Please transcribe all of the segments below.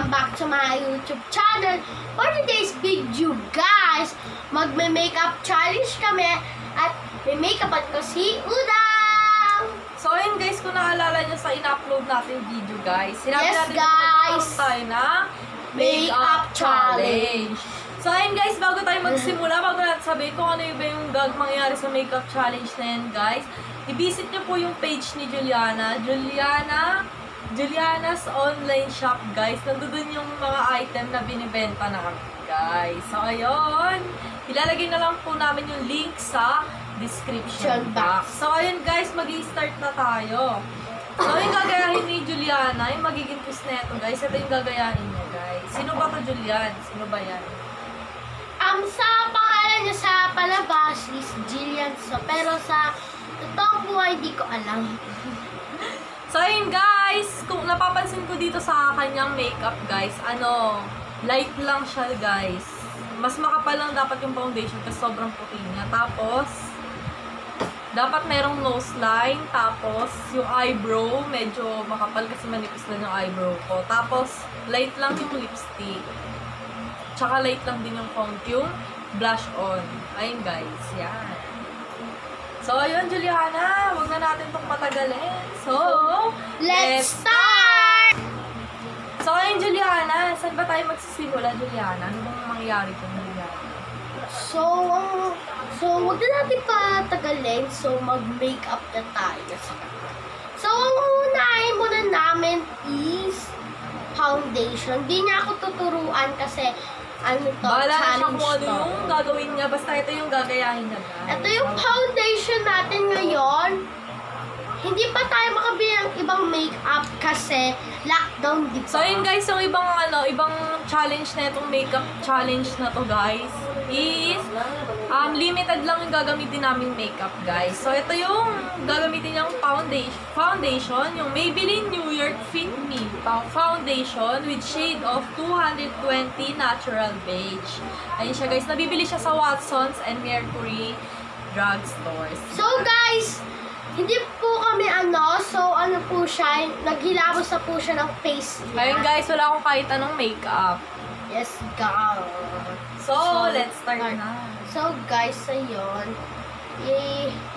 Welcome back to my YouTube channel. For today's video, guys, magme-makeup challenge kami at may makeupan ko si Udang. So, ayun guys, kung naalala nyo sa in-upload natin video, guys, sinabi Yes, natin guys. tayo na Makeup challenge. So, ayun guys, bago tayo magsimula, bago natin sabihin kung ano yung mangyayari sa makeup challenge na yan, guys, i-visit nyo po yung page ni Juliana. Juliana's online shop, guys. Nandun yung mga item na binibenta namin, guys. So, ayun. Ilalagay na lang po namin yung link sa description box. So, ayun, guys. Mag-i-start na tayo. So, yung gagayahin ni Juliana, yung magiging twist na ito, guys. Ito yung gagayahin niya, guys. Sino ba to, Julian? Sino ba yan? Sa pangalan niya sa palabas is Jillian. So, pero sa totoong buhay, hindi ko alam. So, ayun guys, kung napapansin ko dito sa kanyang makeup, guys, light lang siya, guys. Mas makapal lang dapat yung foundation kasi sobrang puti niya. Tapos, dapat merong nose line. Tapos, yung eyebrow, medyo makapal kasi manipis lang yung eyebrow ko. Tapos, light lang yung lipstick. Tsaka light lang din yung blush on. Ayun, guys. Yan. So, ayun, Juliana, huwag na natin itong patagalin. So, Let's start! So, ayun, Juliana, saan ba tayo magsisimula, Juliana? Ano bang mangyayari kung Juliana? So, wag na natin patagalin. So, mag-makeup na tayo. So, ang unahin muna namin is foundation. Di niya ako tuturuan kasi Bahala na siya challenge kung ano to. yung gagawin niya. Basta ito yung gagayahin niya, guys. Ito yung foundation natin ngayon. Hindi pa tayo makabili ng ibang makeup kasi lockdown dito. So, yun guys, yung ibang challenge na itong makeup challenge na to, guys, is limited lang yung gagamitin naming makeup, guys. So, ito yung gagamitin niyang foundation, yung Maybelline New York Fit Me foundation with shade of 220 Natural Beige. Ayun siya, guys. Nabibili siya sa Watsons and Mercury drugstores. So guys, hindi po kami po siya, naghilamos na po siya ng face niya. Ayun guys, wala akong kahit anong makeup. Yes, girl. So let's start na. So guys, ayun.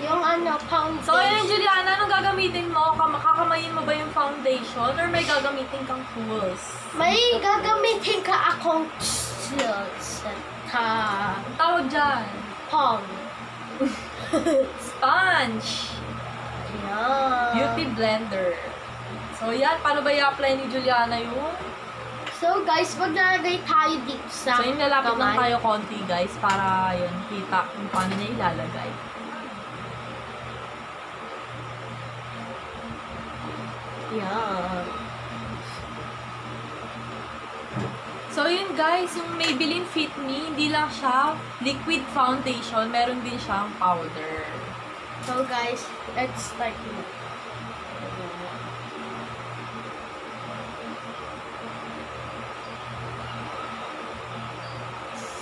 Yung foundation. So ayun, Juliana, anong gagamitin mo? Kakamayin mo ba yung foundation or may gagamitin kang tools? May gagamitin ka akong Ang tawag dyan? pong. Sponge. Ayan. Beauty blender. So yan, paano ba i-apply ni Juliana yung? So guys, maglalagay tayo dito sa So yung lalapit lang kamay. tayo konti, guys, para yun, kita kung paano niya ilalagay. Yan. So yun guys, yung Maybelline Fit Me, hindi lang siya liquid foundation, meron din siyang powder. So guys, let's start.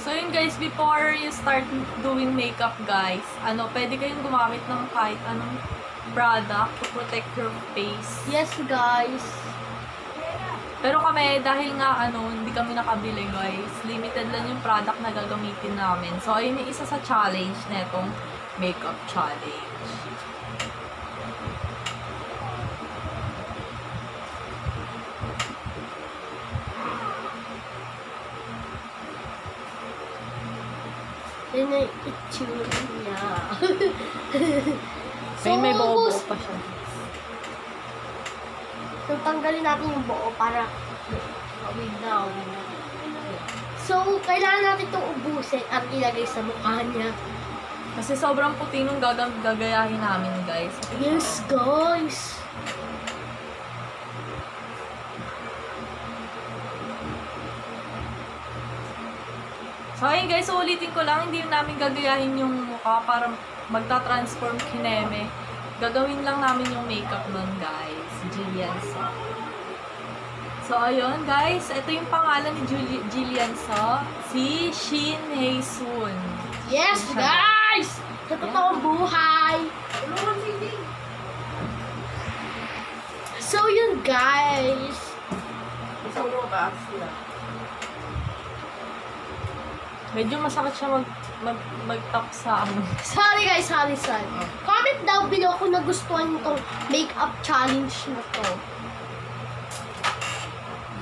So yun guys, before you start doing makeup, guys, pwede kayong gumamit ng kahit anong product to protect your face. Yes guys. Pero kami, dahil nga hindi kami nakabili, guys, limited lang yung product na gagamitin namin. So ayun yung isa sa challenge na itong makeup challenge. Yun yung itsura niya. So, may buo-buo pa siya. So, tanggalin natin yung buo para wait now. So, kailangan natin itong ubusin at ilagay sa mukha niya. Kasi sobrang puti nung gagayahin namin, guys. Yes, guys. So, ayun guys, ulitin ko lang, hindi namin gagayahin yung mukha para magta-transform kineme. Gagawin lang namin yung makeup nun, guys. Jillian So. So, ayun guys, ito yung pangalan ni Jillian So, si Shin Hae-sun. Yes, guys! Sa totoong buhay. So, yun, guys. Isang mo ba? sila. Medyo masakit siya mag-tap sa ano. Sorry guys, sorry. Comment down below kung nagustuhan niyo tong makeup challenge na to.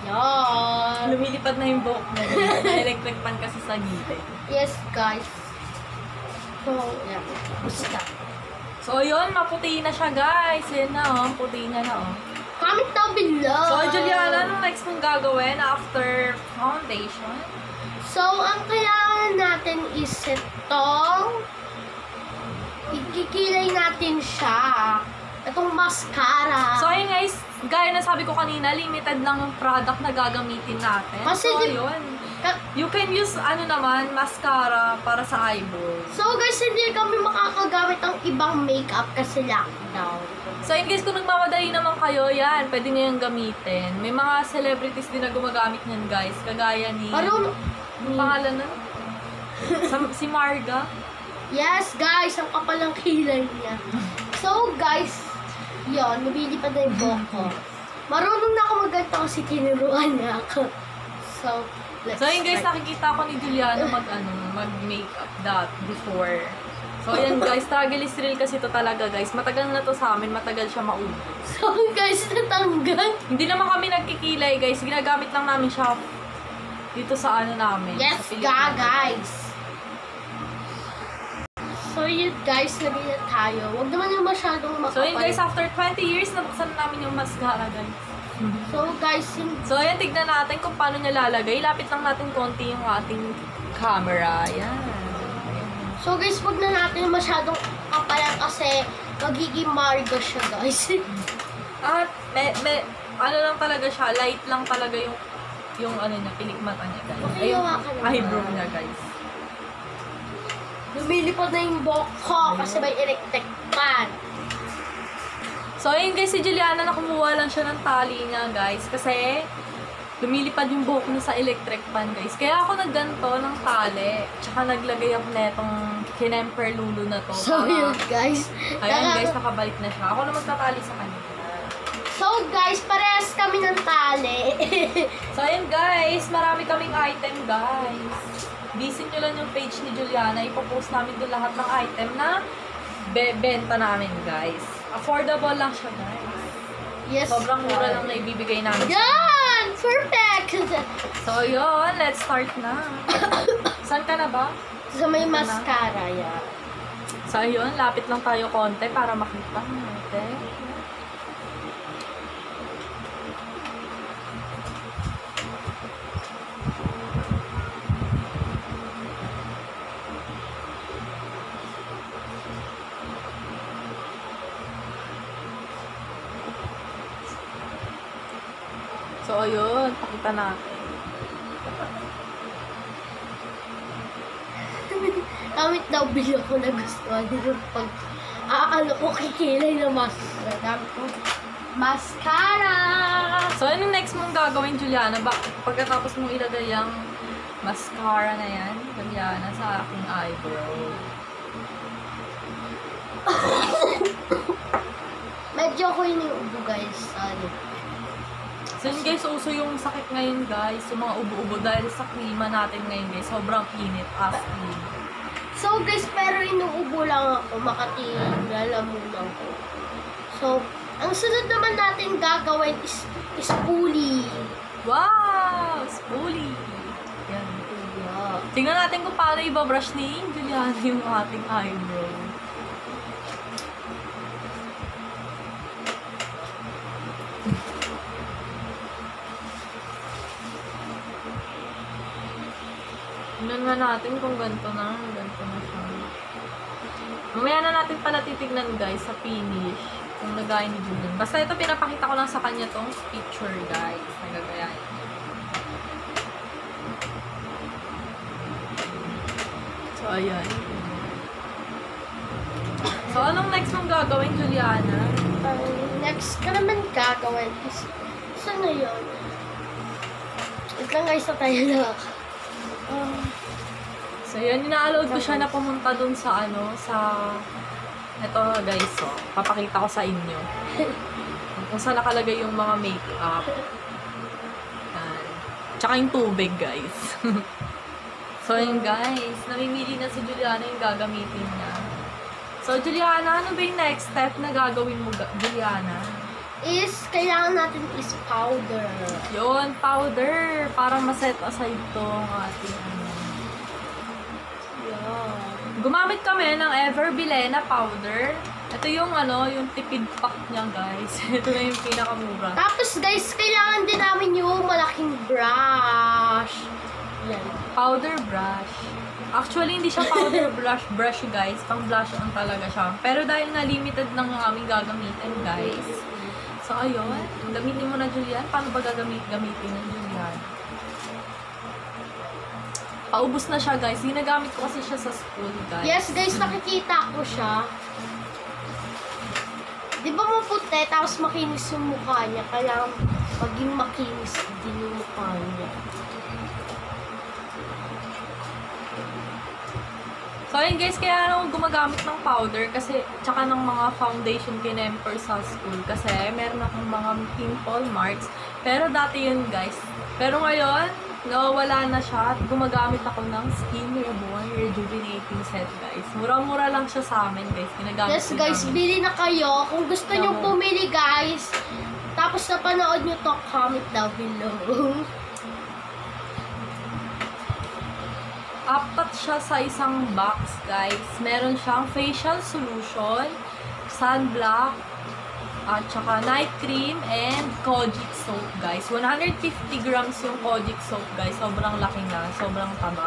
Yan. Lumilipad na yung buhok mo. May electric pan kasi sa gilid. Yes guys. So, yan. Basta. So, yun, maputi na siya, guys. Yan na, oh. Puti niya na, oh. Comment down below. So, Juliana, anong next mong gagawin after foundation? So, ang kailangan natin is itong ikikilay natin siya. Itong mascara. So, ayun guys, gaya na sabi ko kanina, limited lang yung product na gagamitin natin. Kasi so, di- yun. You can use, mascara para sa eyebrow. So, guys, hindi kami makakagamit ng ibang makeup kasi lockdown. So, in case kung nagmamadali naman kayo, yan, pwede nyo yung gamitin. May mga celebrities din na gumagamit niyan, guys. Kagaya ni... Parang, Ang pangalan na? Si Marga. yes, guys, ang kapal ng kilay niya. So, guys, yun, nabilipad na yung buhok ko. Marunong na ako magganto kasi tinuruan niya ako. So, let's So, yun guys, start. nakikita ko ni Juliana mag-makeup that before. So, yan guys, struggle is real kasi ito talaga guys. Matagal na to sa amin, matagal siya maubos. So, guys, natanggal. Hindi naman kami nagkikilay guys, ginagamit lang namin siya dito sa ano namin. Yes, sa Pilipinas. guys. So, yun guys, lagay na tayo. Huwag naman yung masyadong makapal. So, yun guys, after 20 years, nabuksan na namin yung mascara guys. So, guys, yung So, ayan, tignan natin kung paano niya lalagay. Lapit lang natin konti yung ating camera. Ayan. So guys, wag na natin masyadong kapalan kasi magiging Margo siya guys. At ano lang talaga siya, light lang talaga yung ano niya, pilikmata niya guys. Okay, Ay, yung hawakan mo. eyebrow niya guys. Lumilipad na yung buhok ko kasi may electric pan. So ayun guys, si Juliana nakumuha lang siya ng tali niya guys. Kasi lumilipad yung buhok niya sa electric pan guys. Kaya ako nagganto ng tali. Tsaka naglagay ako netong kinemper lulu na to. So yun guys. Ayan guys, nakabalik na siya. Ako na magtatali sa kanya. So guys, parehas kami ng tali. So, ayun guys, marami kaming item guys. Visit nyo lang yung page ni Juliana. Ipopost namin doon lahat ng item na benta namin guys. Affordable lang siya guys. Yes. Sobrang mura lang na ibibigay namin. Yan! Perfect! So, yun. Let's start na. Saan ka na ba? So may mascara yan. So, ayun. Lapit lang tayo konti para makita. Okay. So, ayun. Pakita natin. Comment daw below kung nagustuhan nyo pag ko kikilay na mascara. Gamit ko mascara! So, anong next mong gagawin, Juliana? Pagkatapos mong ilagay yung mascara na yan, Juliana, sa aking eyebrow. Medyo ako yun yung ubo guys. Sorry. So, yun guys, uso yung sakit ngayon, guys. Yung mga ubo-ubo dahil sa klima natin ngayon, guys. Sobrang init as in. So guys, pero inuubo lang ako, Makati, lalamunan ko. So, ang sunod naman natin gagawin is spoolie. Wow! Spoolie! Yan. Yeah. Tingnan natin kung paano ibabrush ni Juliana yung ating eyebrow. Tingnan nga natin kung ganito na siya. Mamaya na natin pala titignan guys sa finish kung nagaya ni Julian. Basta ito pinapakita ko lang sa kanya tong picture guys. Nagagayain. So ayan. So anong next mong gagawin, Juliana? Next ka naman gagawin is, saan na yun? Wait lang guys, na tayo na. So yan, ina-allowed ko siya na pumunta dun sa ito guys, so, papakita ko sa inyo. Kung saan nakalagay yung mga makeup. Yan. Tsaka yung tubig, guys. So, yun guys. Namimili na si Juliana yung gagamitin niya. So, Juliana, ano ba yung next step na gagawin mo, Juliana? Kailangan natin is powder. Yun, powder. Para ma-set aside tong ating ano. Yeah. Gumamit kami ng Everbilena powder. Ito yung ano, yung tipid pack niya, guys. Ito na yung pinakamura. Tapos guys, kailangan din namin yung malaking brush. Yan. Powder brush. Actually, hindi siya powder brush, guys. Pang blush on talaga siya. Pero dahil na limited lang ang aming gagamitin, guys. So, ayun. Gamitin mo na, Julian. Paano ba gamitin ng Julian? Paubos na siya, guys. Ginagamit ko kasi siya sa school, guys. Yes guys, nakikita ko siya. Di ba maputi, tapos makinis yung mukha niya. Kaya maging makinis din yung mukha niya. So, ayun guys, kaya ako gumagamit ng powder kasi tsaka ng mga foundation kinemper sa school kasi meron akong mga pimple marks. Pero dati yun guys. Pero ngayon, nawawala na siya at gumagamit ako ng Skin Reborn Rejuvenating Set guys. Mura-mura lang siya sa amin guys. Ginagamit Yes guys, bili na kayo. Kung gusto nyo pumili guys, tapos napanood nyo to, comment down below. Apat siya sa isang box, guys. Meron siyang facial solution, sunblock, at saka night cream, and Kojic soap, guys. 150 grams yung Kojic soap, guys. Sobrang laki na. Sobrang taba.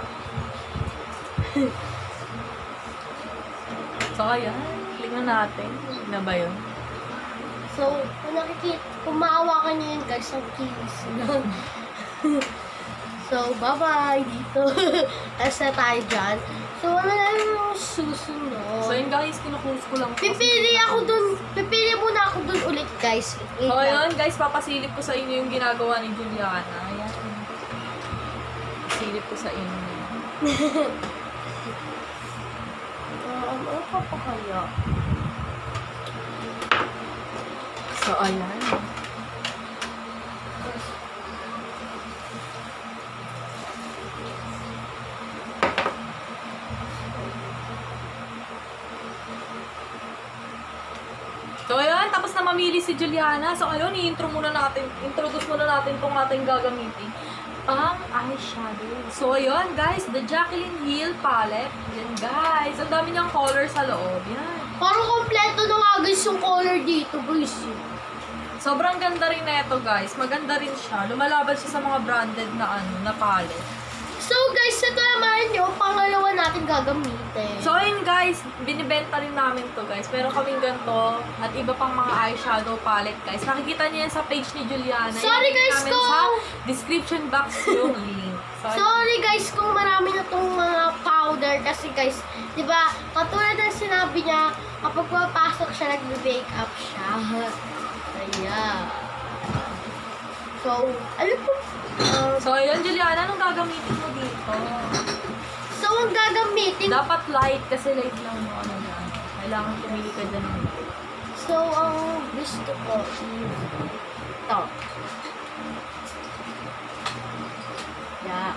So, ayan. Tingnan natin. Na ba yun? So, kung maawakan nyo yun guys, ang kinis lang. So, bye-bye dito. Asa tayo dyan. So, ano na yung susunod? So, yun guys, kinukus ko lang. Pipili muna ako dun ulit, guys. So, ayun guys, papasilip ko sa inyo yung ginagawa ni Juliana. Ayan. Pasilip ko sa inyo. Ano pa pa kaya? So, ayan. So, ayun, tapos na mamili si Juliana. So, ayun, introduce muna natin itong ating gagamitin. Pang eyeshadow. So, ayun, guys, the Jaclyn Hill palette. Yan, guys. Ang dami niyang color sa loob. Yan. Parang kompleto na nga guys yung color dito, guys. Sobrang ganda rin na ito, guys. Maganda rin siya. Lumalaban siya sa mga branded na palette. So, guys, ito naman yung pangalawa natin gagamitin. So, ayun guys, binibenta rin namin to guys. Meron kaming ganito at iba pang mga eyeshadow palette guys. Nakikita niyo yan sa page ni Juliana. Sorry guys namin sa description box yung link. Sorry guys kung marami na tong mga powder kasi guys, di ba, katulad ng sinabi niya, kapag papasok siya, nag-bake up siya. Ayan. So, ano po? So, ayun Juliana, anong gagamitin mo dito? So, ang gagamitin... Dapat light kasi light lang mo ano yan. Kailangan pumili ka dyan ng light. So, ang gusto ko is ito. Yeah.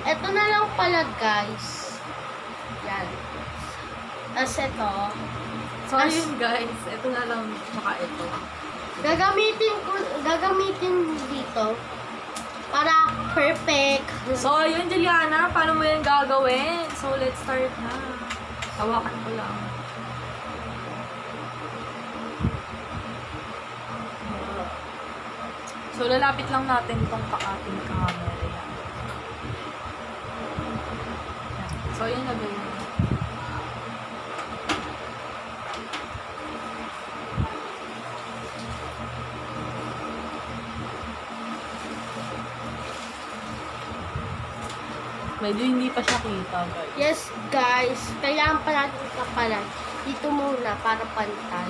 Ito na lang pala guys. Yan. Tapos ito. So, ayun guys, ito na lang tsaka ito. Gagamitin dito para perfect. So, ayun, Juliana, paano mo yan gagawin? So, let's start na. Hawakan ko lang. So, lalapit lang natin itong ating camera. Yan. So, yun na gawin. Medyo hindi pa siya kita, guys. Yes, guys. Kailangan pa natin kapalan. Dito muna para pantay.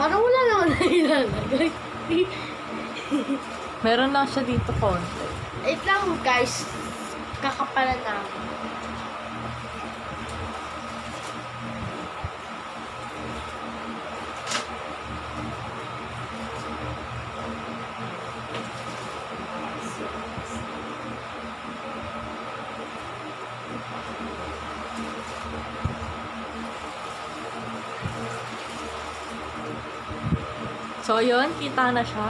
Parang wala naman na ilalagay. Meron lang siya dito konti. Wait lang guys. Kakapalan namin. So, yun. Kita na siya.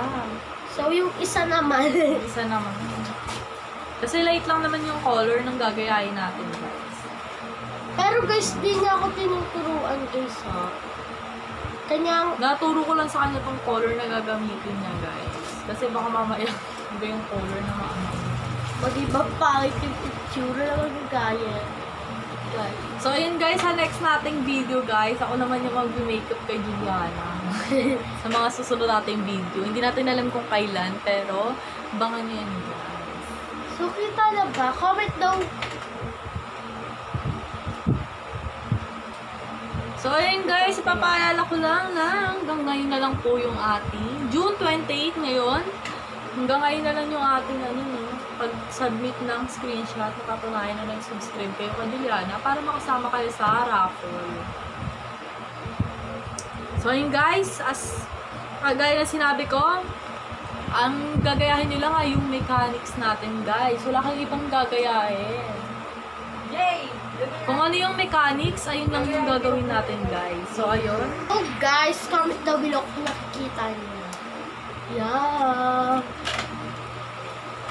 So, yung isa naman. Isa naman. Kasi light lang naman yung color ng gagayahin natin, guys. Pero guys, di niya ako tinuturuan guys ha. Kanyang, Naturo ko lang sa kanya tong color na gagamitin niya, guys. Kasi baka mamaya iba yung color na maano. mag-iba pangit yung picture na magagaya. Guys. So, ayun guys, sa next nating video, guys, ako naman yung mag-makeup kay Juliana. Sa mga susunod nating video. Hindi natin alam kung kailan, pero abangan nyo yan, guys. So, kita na ba? Comment daw. So, ayun guys, ipapaalala ko lang na hanggang ngayon na lang po yung ating June 28 ngayon. Hanggang ngayon na lang yung ating pag-submit ng screenshot, napatunayan na nag-subscribe kayo kay Juliana para makasama kayo sa raffle. So, ayun guys, as gaya na sinabi ko, ang gagayahin nyo lang ay yung mechanics natin, guys. Wala kang ibang gagayahin. Yay! Kung ano yung mechanics, ayun lang yung gagawin natin, guys. So, ayun. So, guys, comment daw below kung nakikita niyo. Yeah.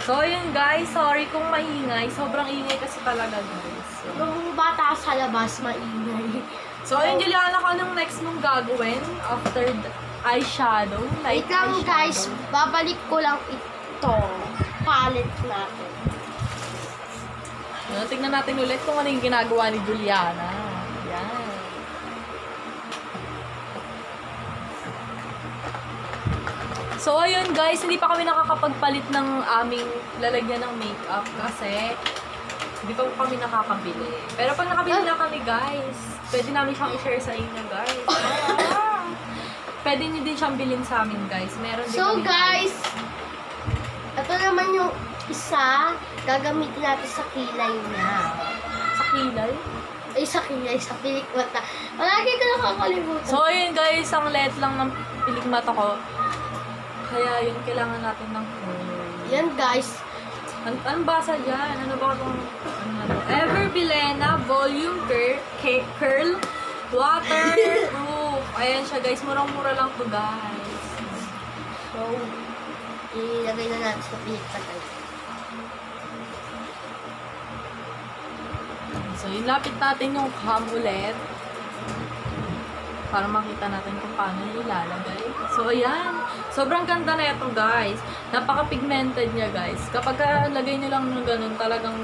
So, ayun guys. Sorry kung maingay. Sobrang ingay kasi talaga, guys. So, Nung bata sa labas, maingay. so ayun, Juliana, kung anong next mong gagawin after the eyeshadow? Wait lang guys, babalik ko lang ito. Palette natin. Yun, tignan natin ulit kung ano yung ginagawa ni Juliana. Yan. So, ayun guys, hindi pa kami nakakapagpalit ng aming lalagyan ng makeup kasi hindi pa kami nakakabili. Pero pag nakabili na kami guys, pwede namin siyang i-share sa inyo guys. Pwede niyo din siyang bilhin sa amin guys. Meron din So kami. guys, ito naman yung isa, gagamitin natin sa kilay niya. Sa kilay. Ay, sa kilay, sa pilikmata. Palagi ko nakakalimutan. So, ayun guys, ang liit lang ng pilikmata ko. Kaya yun, kailangan natin ng curl. Yan guys. Anong basa dyan? Ano ba itong Ever Bilena Volume Curl Waterproof. Ayan siya guys, murang-mura lang to guys. So, ilagay na natin sa pilikmata. So, ilapit natin yung cam ulit. Para makita natin kung paano ilalagay. So, ayan. Sobrang ganda na ito, guys. Napaka-pigmented niya, guys. Kapag lagay nyo lang ng ganun, talagang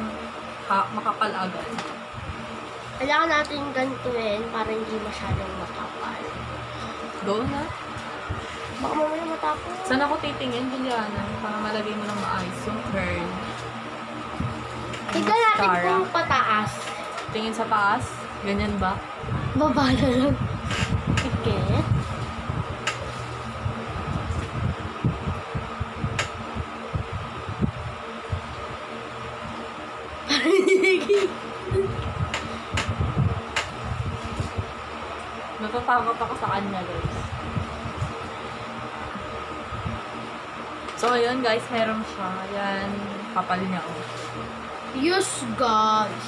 makapal agad. Kailangan natin ganituin para hindi masyadong makapal. Go na. Baka mamaya matapos. Saan ako titingin, Juliana? Para malagay mo ng maayos yung curl. Tignan natin Mascara. kung pataas. Tingin sa taas. Ganyan ba? Baba na lang. Tiket. Natatakot ako sa kanya, guys. So, ayun, guys. Meron siya. Ayan. Kapal niya, oh. Yes, guys.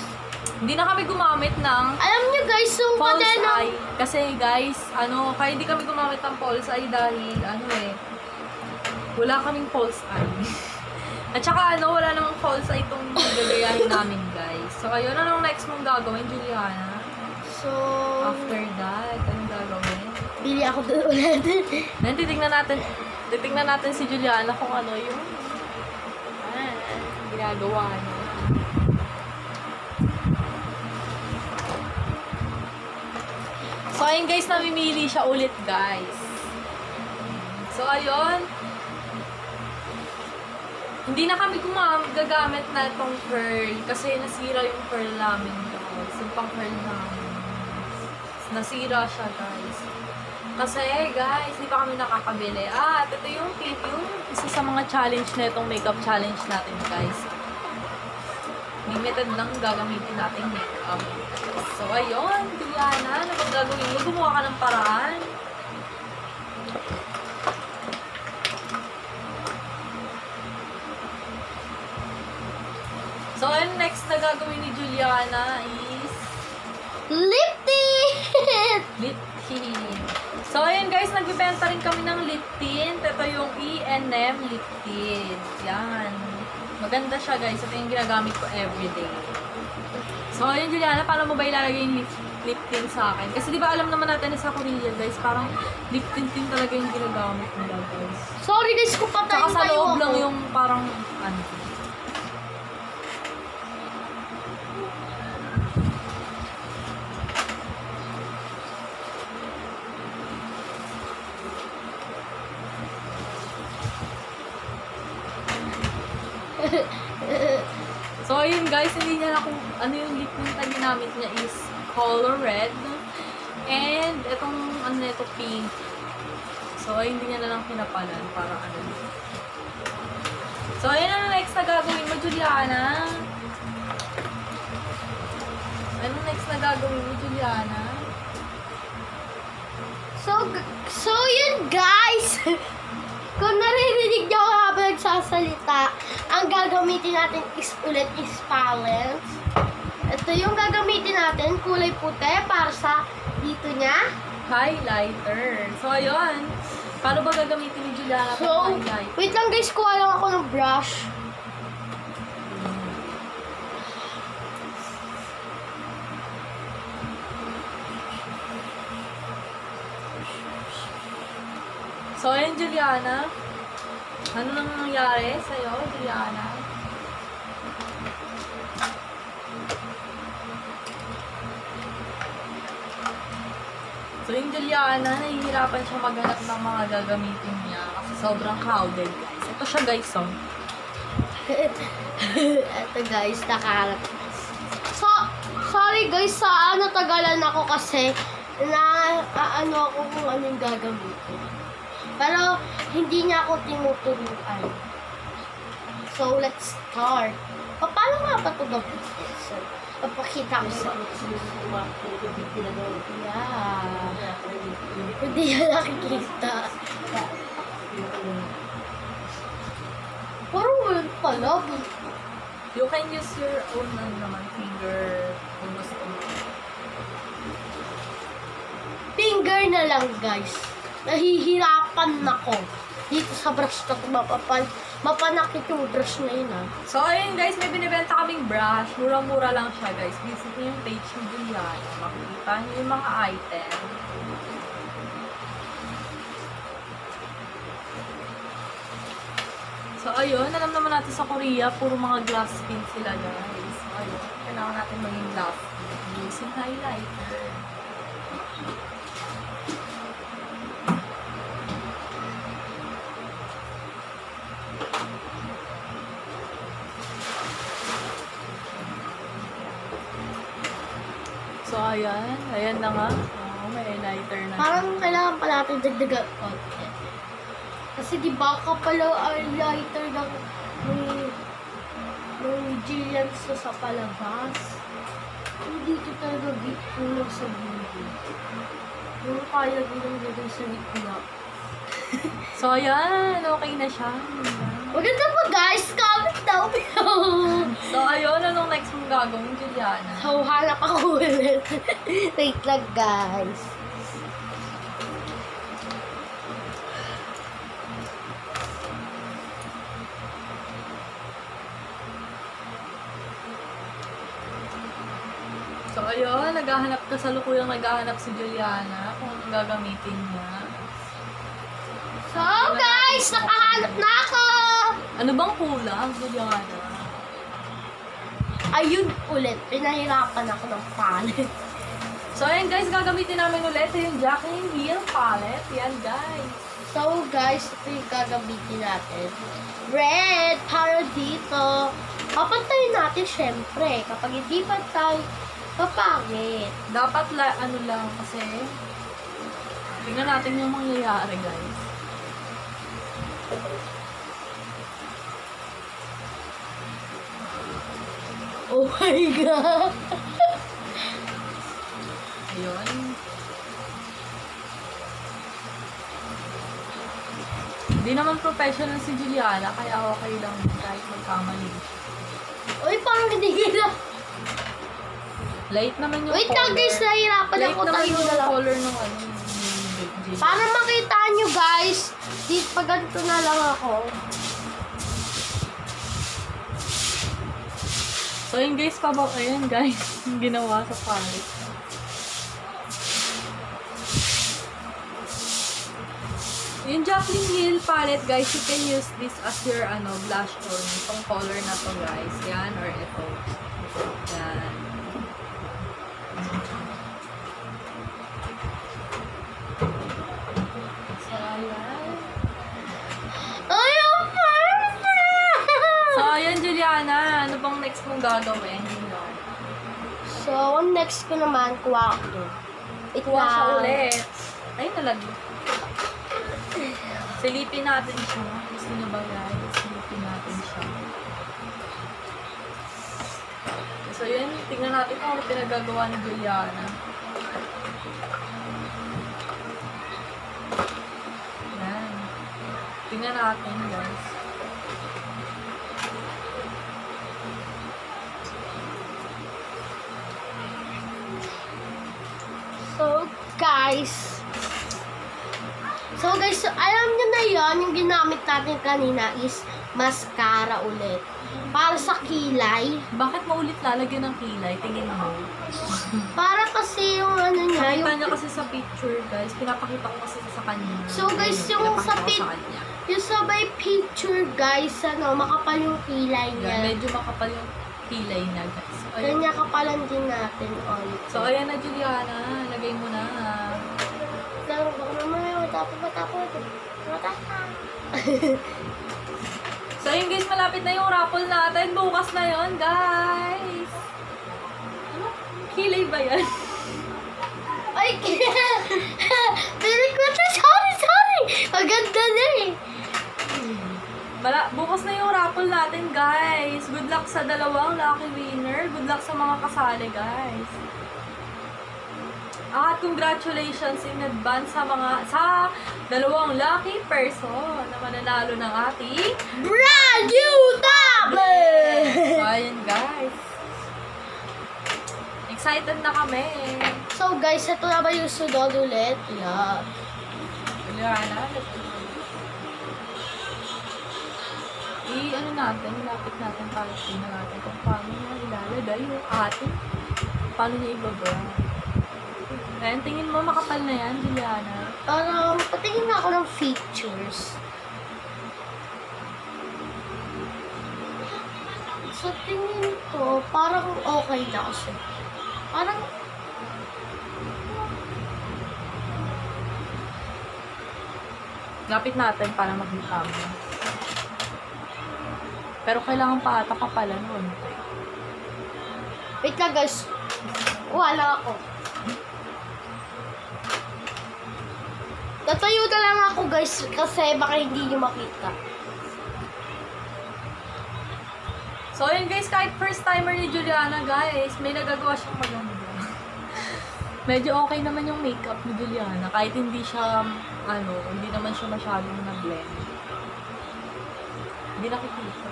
Hindi na kami gumamit ng Alam niyo guys, yung false kadena. eye. Kasi, guys, kaya hindi kami gumamit ng false eye dahil, wala kaming false eye. At saka, wala namang false eye itong gagayahin namin, guys. So, ayun, anong next mong gagawin, Juliana? So, After that, anong gagawin? bili ako doon ulit. Then, titignan natin si Juliana kung ano yung ginagawa niya. So, ayun guys, namimili siya ulit, guys. So, ayun. Hindi na kami gagamit na itong curl kasi nasira yung curl namin, guys. Yung pang curl namin. Nasira siya, guys. Kasi guys, di pa kami nakakabili. At ito yung isa sa mga challenge na itong makeup challenge natin guys. Limited lang gagamitin natin makeup. So ayun, Juliana, ano bang gagawin mo? Gumawa ka ng paraan. So ayun, next na gagawin ni Juliana is Lip tint! lip tint. So, ayun guys, nagbibenta rin kami ng lip tint. Ito yung E&M lip tint. Yan. Maganda siya guys. Ito yung ginagamit ko everyday. So, ayun Juliana, paano mo ba ilalagay yung lip tint sa akin? Kasi di ba alam naman natin na sa Korea guys, parang lip tint din talaga yung ginagamit nila guys. Sorry guys, kung Tsaka patayin sa kayo loob ako. lang yung parang ano. So, ayun guys, hindi niya na kung ano yung lip tint na ginamit niya is color red. And, itong ano na ito, pink. So, ayun, hindi niya na lang pinapalan para ano. So, ayun ang next na gagawin mo, Juliana. Ano next na gagawin mo, Juliana? So yun guys. Kung naririnig niyo ako habang nagsasalita, ang gagamitin natin is ulit is palette. Ito yung gagamitin natin, kulay puti para sa dito niya. Highlighter. So, ayun. Paano ba gagamitin ni Juliana So, pang highlighter? wait lang guys, kuha lang ako ng brush. So, ayun, Juliana. Ano nang nangyari sa'yo, Juliana? So, yung Juliana, nahihirapan siya maghanap ng mga gagamitin niya kasi sobrang crowded, guys. Ito siya, guys, oh. Ito guys, nakaharap. So, sorry guys, sa tagalan ako kasi na ano ako kung anong gagamitin. Pero, hindi niya ako tinuturuan. So, let's start. Paano nga ba ito gamitin? So, papakita ko sa inyo. Yeah. Hindi niya nakikita. Parang wala pala. You can use your own naman finger kung gusto mo. Finger na lang guys. Nahihirapan ako. Dito sa brush na ito, mapanakit yung brush na yun ah. So, ayun guys, may binibenta kaming brush. Mura-mura lang siya guys. Visit niyo yung page ni Juliana. Makikita niyo yung mga item. So, ayun. Alam naman natin sa Korea, puro mga glass skin sila guys. So, ayun. Kailangan natin maging glass skin using highlighter. So, ayan. Ayan na nga. Oh, may highlighter na. Parang kailangan pa natin dagdagan konti. Kasi di ba kapala highlighter ng Jillian sa palabas. Hindi ito talaga kulang sa buhay. Yung kaya ginagay sa gitna. So, ayan. Okay na siya. Maganda po guys, comment daw. So, ayun. Anong next mong gagawin, Juliana? So, hanap ako ulit. Wait lang guys. So, ayun. Naghahanap ka sa lukuyang naghahanap si Juliana kung anong gagamitin niya. So guys, nakahanap na ako. Ano bang kulang, Juliana? Ayun ulit, pinahirapan ako ng palette. So, ayan guys, gagamitin namin ulit yung Jacqueline Hill palette. Yan guys. So guys, ito yung gagamitin natin. Red, para dito. Papantayin natin syempre. Kapag hindi pantay, papangit. Dapat ano lang kasi Tingnan natin yung mangyayari, guys. Oh my God! Ayun. Hindi naman professional si Juliana, kaya okay lang kahit magkamali. Uy, parang hindi gila. Light naman yung Wait color. lang guys, nahirapan Light ako naman tayo yung na lang. color ng ano, yung Juliana. Para makita nyo guys, dito pa ganito na lang ako. So yun guys, ayan guys, yung ginawa sa palette. Yung Jaclyn Hill palette guys, you can use this as your blush on. Itong color na to guys. Yan, or ito. Yan. So, ayan. Ay, ang perfect! So, ayan Juliana, ano bang next mong gagawin? So, ang next ko naman, kuha ko. Kuha siya ulit. Ay, nalagay. Silipin natin siya. Gusto niyo ba guys? Silipin natin siya. So yun, tingnan natin kung ano pinagagawa ni Juliana. Yan. Tingnan natin guys. So guys, alam nyo na yon yung ginamit natin kanina is mascara ulit. Para sa kilay. Bakit maulit lalagyan ng kilay? Tingin mo. Para kasi yung ano niya, Nakita yung, niya kasi sa picture guys. Pinapakita ko kasi sa kanya. So, guys, yung sa Pinapakita ko sa kanya. yung sabay picture guys, makapal yung kilay Yan, niya. medyo makapal yung kilay niya guys. So, ayun. Kanya kapalan din natin ulit. So ayan na Juliana. Lagay mo na. Laro ba ko naman yung matapos. So ayun guys, malapit na yung raffle natin. Bukas na yon guys. Ano? Kilay ba yan? Ay, pilik ko na. Sorry. Maganda na eh. Bukas na yung raffle natin guys. Good luck sa dalawang lucky winner. Good luck sa mga kasali guys. At congratulations in advance sa dalawang lucky person na mananalo ng ating Brand new tablet! So, ayun guys. Excited na kami. So guys, ito na ba yung sunod ulit? Yeah. Juliana, ano natin, lapit natin para tingnan natin kung paano niya ilalagay yung ating, paano niya ibabra. Ayan, tingin mo makapal na yan, Juliana? Patingin na ako ng features. Sa tingin ko, parang okay na kasi. Parang, Lapit natin para makita mo. Pero kailangan pa ata kapalan nun. wait lang guys. Wala ako. Tatayo na lang ako guys kasi baka hindi nyo makita. So, ayun guys, kahit first timer ni Juliana, guys, may nagagawa siyang maganda. Medyo okay naman yung makeup ni Juliana. Kahit hindi siya, hindi naman siya masyadong na-blend. Hindi nakikita.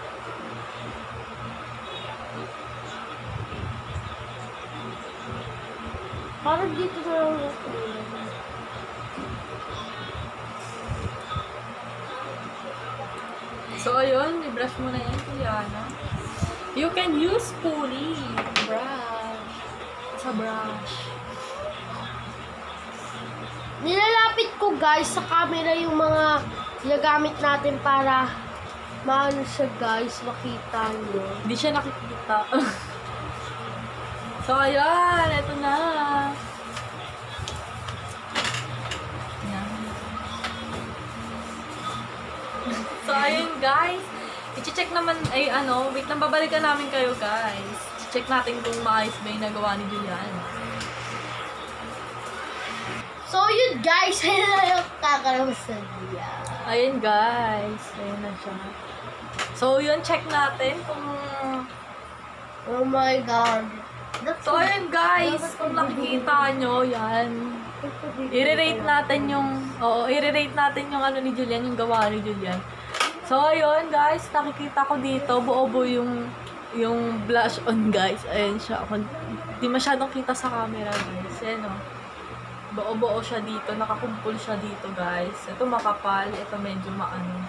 Parang dito na lang ako. So, ayun, i-brush mo na yan, Juliana. You can use puri brush. Sa brush. Nilalapit ko guys sa camera yung mga ginagamit natin para maano siya guys, makita nyo. Hindi siya nakikita. So, ayan, eto na. Yan. So, ayun guys. I-check naman, wait lang, babalikan namin kayo guys. I-check natin kung maayos ba yung nagawa ni Juliana. So, yun guys, ayun na yung kakaramusan niya. Ayun guys, ayun na siya. So yun, check natin kung... Oh my God. So ayun guys, kung nakikita nyo, yan. I-rate natin yung... Oo, i-rate natin yung ano ni Julian, yung gawa ni Julian. So ayun guys, nakikita ko dito, buo-buo yung blush on guys. Ayun siya. Di masyadong kita sa camera guys. Ayan o. Buo-buo siya dito, nakakumpul siya dito guys. Ito makapal, ito medyo maano.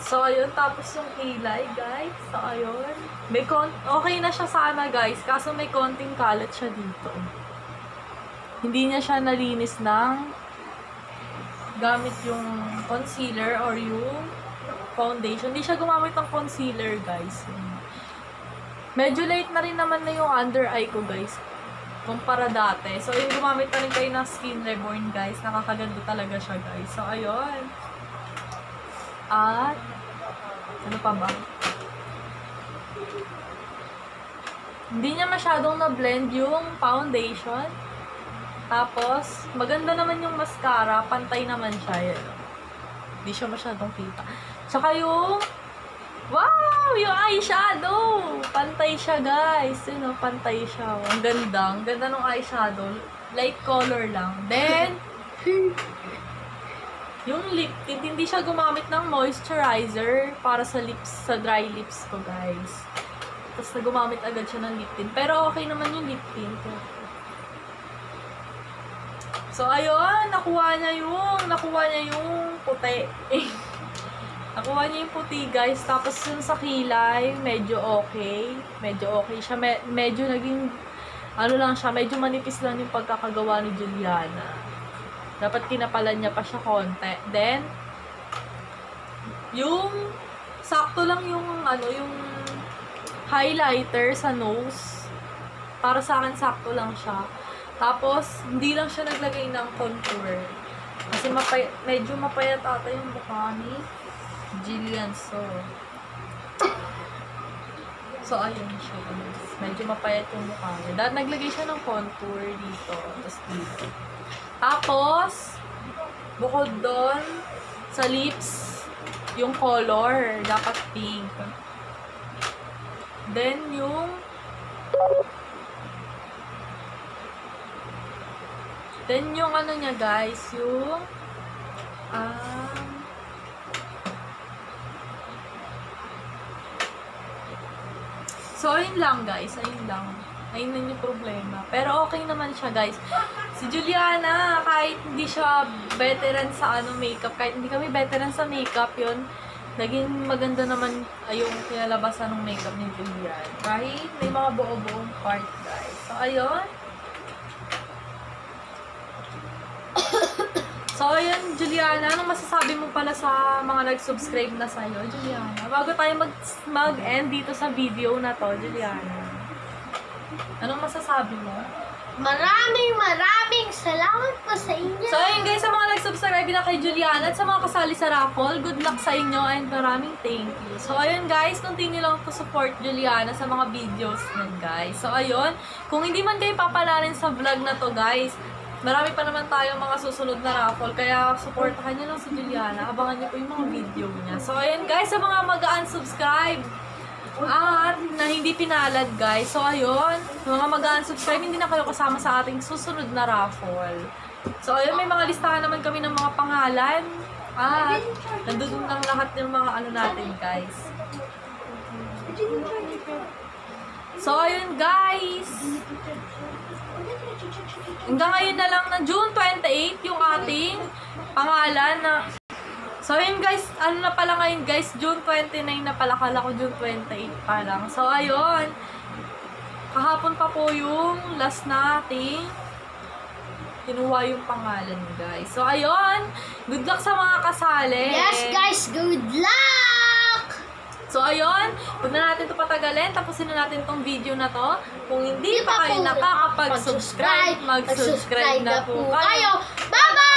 So ayun, tapos yung kilay guys. So ayun. Okay na siya sana guys, kaso may konting kalat siya dito. Hindi niya siya nalinis ng gamit yung concealer or yung foundation. Hindi siya gumamit ng concealer guys. Medyo late na rin naman na yung under eye ko guys, kumpara dati. So, yung gumamit na rin kayo ng Skin Reborn, guys. Nakakaganda talaga siya, guys. So, ayun. At, ano pa ba? Hindi niya masyadong na-blend yung foundation. Tapos, maganda naman yung mascara. Pantay naman siya. Yan. Hindi siya masyadong kita. Tsaka yung, wow! Yung eyeshadow! Pantay siya, guys. Yun, pantay siya. Ang ganda. Ang ganda ng eyeshadow. Light color lang. Then, yung lip tint, hindi siya gumamit ng moisturizer para sa lips, sa dry lips ko, guys. Tapos, gumamit agad siya ng lip tint. Pero, okay naman yung lip tint. So, ayun. Nakuha niya yung puti. Nakuha niya yung puti, guys. Tapos yung sa kilay, medyo okay. Medyo okay siya. Medyo naging, ano lang siya, medyo manipis lang yung pagkakagawa ni Juliana. Dapat kinapalan niya pa siya konti. Then, yung, sakto lang yung, ano, yung highlighter sa nose. Para sa akin, sakto lang siya. Tapos, hindi lang siya naglagay ng contour. Kasi medyo mapayat ata yung mukha ni Julian. So, ayun siya, guys. Medyo mapayat yung mukha niya. Dahil naglagay siya ng contour dito. Tapos dito. Tapos, bukod doon, sa lips, yung color, dapat pink. Then, yung ano niya, guys, yung, so, ayun lang, guys. Ayun lang. Ayun na yung problema. Pero okay naman siya, guys. Si Juliana, kahit hindi siya veteran sa makeup, kahit hindi kami veteran sa makeup, yun, naging maganda naman yung kinalabasan ng makeup ni Juliana. Kahit may mga buo-buong part, guys. So, ayun. So, ayun, Juliana, anong masasabi mo pala sa mga nag-subscribe na sa'yo, Juliana? Bago tayo mag-end dito sa video na to, Juliana. Anong masasabi mo? Maraming salamat po sa inyo. So, ayun guys, sa mga nag-subscribe na kay Juliana at sa mga kasali sa raffle, good luck sa inyo and maraming thank you. So, ayun guys, continue lang to support Juliana sa mga videos nun, guys. So, ayun, kung hindi man kayo papalarin sa vlog na to, guys, marami pa naman tayong mga susunod na raffle, kaya supportahan nyo lang si Juliana. Abangan nyo po yung mga video niya. So, ayun guys, sa mga mag-unsubscribe at na hindi pinalad, guys. So, ayun, sa mga mag-unsubscribe, hindi na kayo kasama sa ating susunod na raffle. So, ayun, may mga listahan naman kami ng mga pangalan. At nandun lang lahat ng mga ano natin, guys. So, ayun guys. Hanggang ngayon na lang na June 28 yung ating pangalan na... So, ayun guys, ano na pala ngayon guys, June 29 na pala, kala ko June 28 pa lang. So, ayun, kahapon pa po yung last nating kinuha yung pangalan guys. So, ayun, good luck sa mga kasali. Yes guys, good luck! So, ayun, huwag na natin ito patagalin. Tapusin na natin tong video na to. Kung hindi pa kayo nakakapag-subscribe, mag-subscribe na po kayo. Bye-bye!